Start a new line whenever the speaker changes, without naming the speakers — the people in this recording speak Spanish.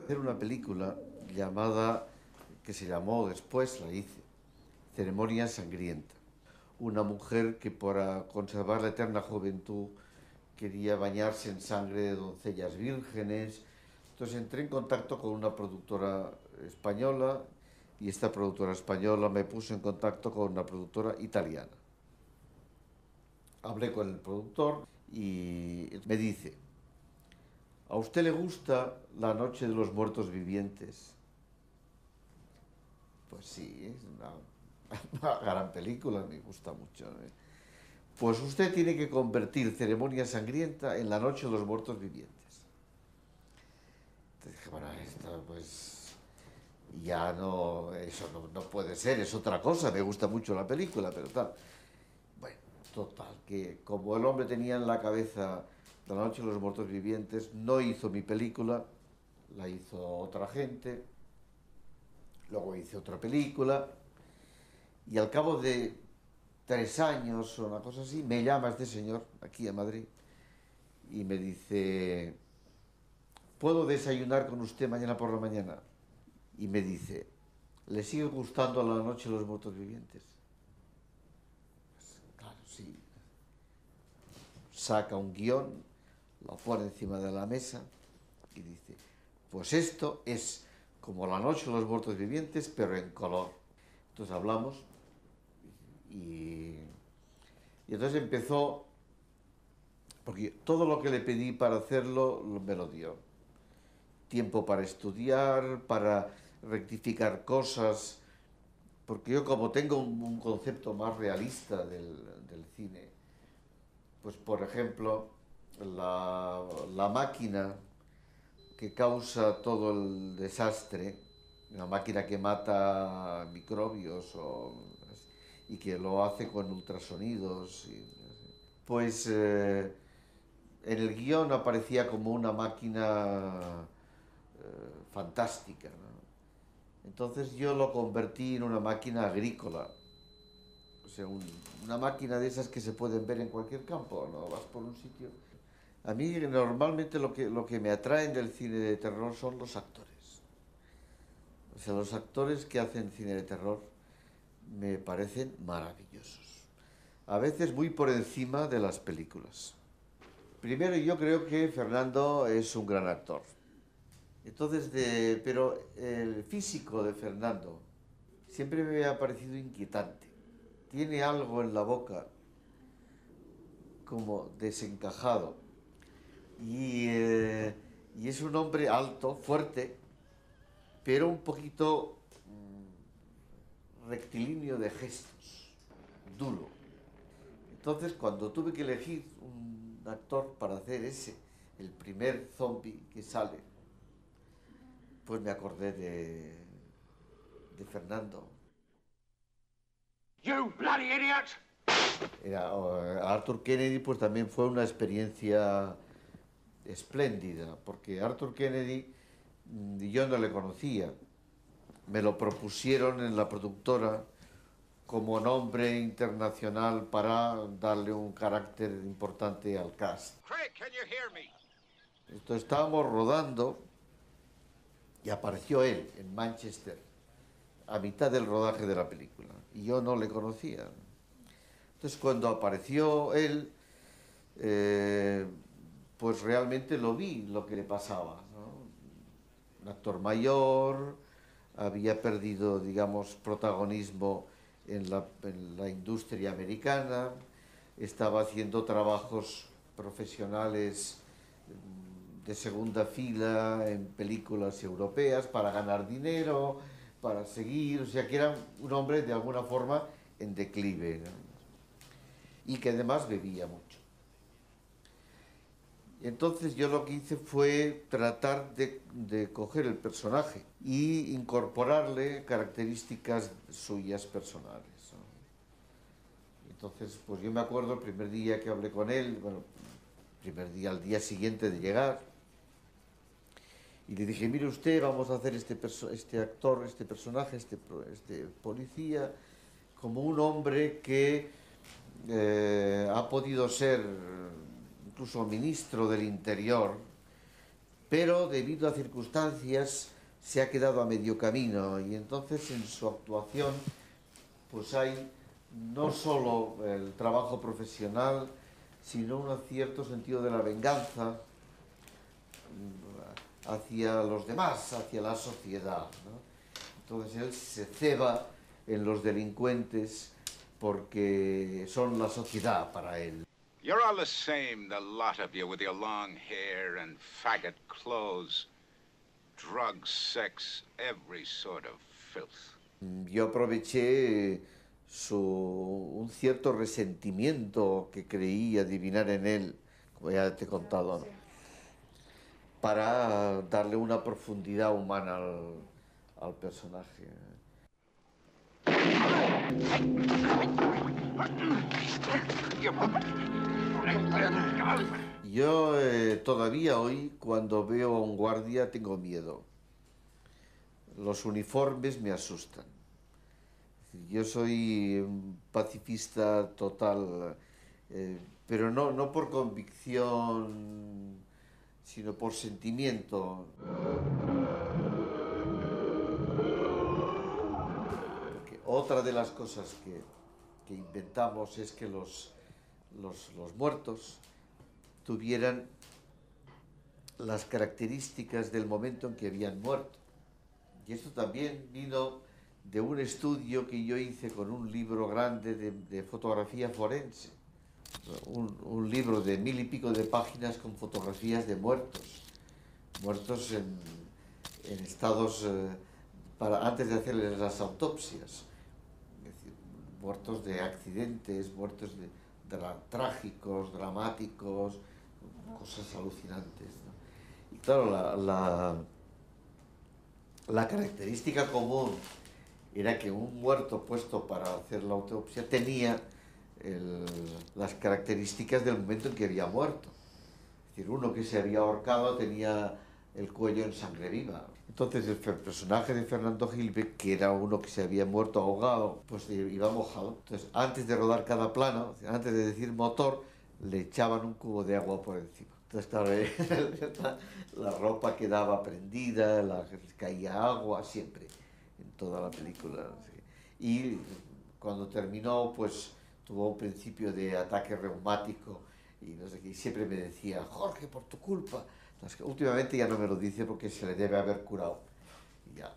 Hacer una película llamada, que se llamó después, la hice, Ceremonia Sangrienta. Una mujer que para conservar la eterna juventud quería bañarse en sangre de doncellas vírgenes. Entonces entré en contacto con una productora española y esta productora española me puso en contacto con una productora italiana. Hablé con el productor y me dice: ¿a usted le gusta La Noche de los Muertos Vivientes? Pues sí, es una gran película, me gusta mucho, ¿eh? Pues usted tiene que convertir Ceremonia Sangrienta en La Noche de los Muertos Vivientes. Entonces dije, bueno, esto pues ya no, eso no puede ser, es otra cosa, me gusta mucho la película, pero tal. Bueno, total, que como el hombre tenía en la cabeza La Noche de los Muertos Vivientes, no hizo mi película, la hizo otra gente, luego hice otra película, y al cabo de 3 años o una cosa así, me llama este señor aquí a Madrid y me dice: ¿puedo desayunar con usted mañana por la mañana? Y me dice: ¿le sigue gustando La Noche de los Muertos Vivientes? Pues, claro, sí. Saca un guión, lo pone encima de la mesa y dice: pues esto es como La Noche de los Muertos Vivientes, pero en color. Entonces hablamos y entonces empezó, porque todo lo que le pedí para hacerlo me lo dio. Tiempo para estudiar, para rectificar cosas, porque yo como tengo un concepto más realista del cine, pues por ejemplo, la máquina que causa todo el desastre, una máquina que mata microbios y que lo hace con ultrasonidos, pues en el guión aparecía como una máquina fantástica, ¿no? Entonces yo lo convertí en una máquina agrícola, o sea, una máquina de esas que se pueden ver en cualquier campo, ¿no? Vas por un sitio. A mí normalmente lo que me atraen del cine de terror son los actores. O sea, los actores que hacen cine de terror me parecen maravillosos. A veces muy por encima de las películas. Primero, yo creo que Fernando es un gran actor. Entonces, pero el físico de Fernando siempre me ha parecido inquietante. Tiene algo en la boca como desencajado. Y es un hombre alto, fuerte, pero un poquito rectilíneo de gestos, duro. Entonces, cuando tuve que elegir un actor para hacer el primer zombie que sale, pues me acordé de Fernando.
You bloody idiot!
Arthur Kennedy pues también fue una experiencia espléndida, porque Arthur Kennedy yo no le conocía, me lo propusieron en la productora como nombre internacional para darle un carácter importante al cast.
Craig, can you hear me?
Entonces estábamos rodando y apareció él en Manchester a mitad del rodaje de la película y yo no le conocía. Entonces cuando apareció él, pues realmente lo vi, lo que le pasaba, ¿no? Un actor mayor, había perdido, digamos, protagonismo en la industria americana, estaba haciendo trabajos profesionales de segunda fila en películas europeas para ganar dinero, para seguir, o sea que era un hombre de alguna forma en declive, ¿no? Y que además bebía mucho. Entonces yo lo que hice fue tratar de coger el personaje y incorporarle características suyas personales, ¿no? Entonces, pues yo me acuerdo el primer día que hablé con él, bueno, primer día, al día siguiente de llegar, y le dije: mire usted, vamos a hacer este actor, este personaje, este policía, como un hombre que ha podido ser incluso ministro del Interior, pero debido a circunstancias se ha quedado a medio camino y entonces en su actuación pues hay no solo el trabajo profesional, sino un cierto sentido de la venganza hacia los demás, hacia la sociedad, ¿no? Entonces él se ceba en los delincuentes porque son la sociedad para él.
You're all the same, the lot of you, with your long hair and faggot clothes. Drugs, sex, every sort of filth.
Yo aproveché un cierto resentimiento que creí adivinar en él, como ya te he contado, ¿no? Para darle una profundidad humana al personaje. Yo todavía hoy, cuando veo a un guardia, tengo miedo. Los uniformes me asustan. Yo soy un pacifista total, pero no por convicción, sino por sentimiento. Porque otra de las cosas que inventamos es que los muertos tuvieran las características del momento en que habían muerto. Y esto también vino de un estudio que yo hice con un libro grande de fotografía forense. Un libro de 1000 y pico de páginas con fotografías de muertos. Muertos en estados antes de hacerles las autopsias. Es decir, muertos de accidentes, muertos trágicos, dramáticos, cosas alucinantes, ¿no? Y claro, la característica común era que un muerto puesto para hacer la autopsia tenía las características del momento en que había muerto. Es decir, uno que se había ahorcado tenía el cuello en sangre viva. Entonces el personaje de Fernando Gilbert, que era uno que se había muerto ahogado, pues iba mojado. Entonces antes de rodar cada plano, antes de decir motor, le echaban un cubo de agua por encima. Entonces claro, la ropa quedaba prendida, caía agua siempre, en toda la película. ¿Sí? Y cuando terminó, pues tuvo un principio de ataque reumático y no sé qué, y siempre me decía, Jorge, por tu culpa. Últimamente ya no me lo dice porque se le debe haber curado. Y ya.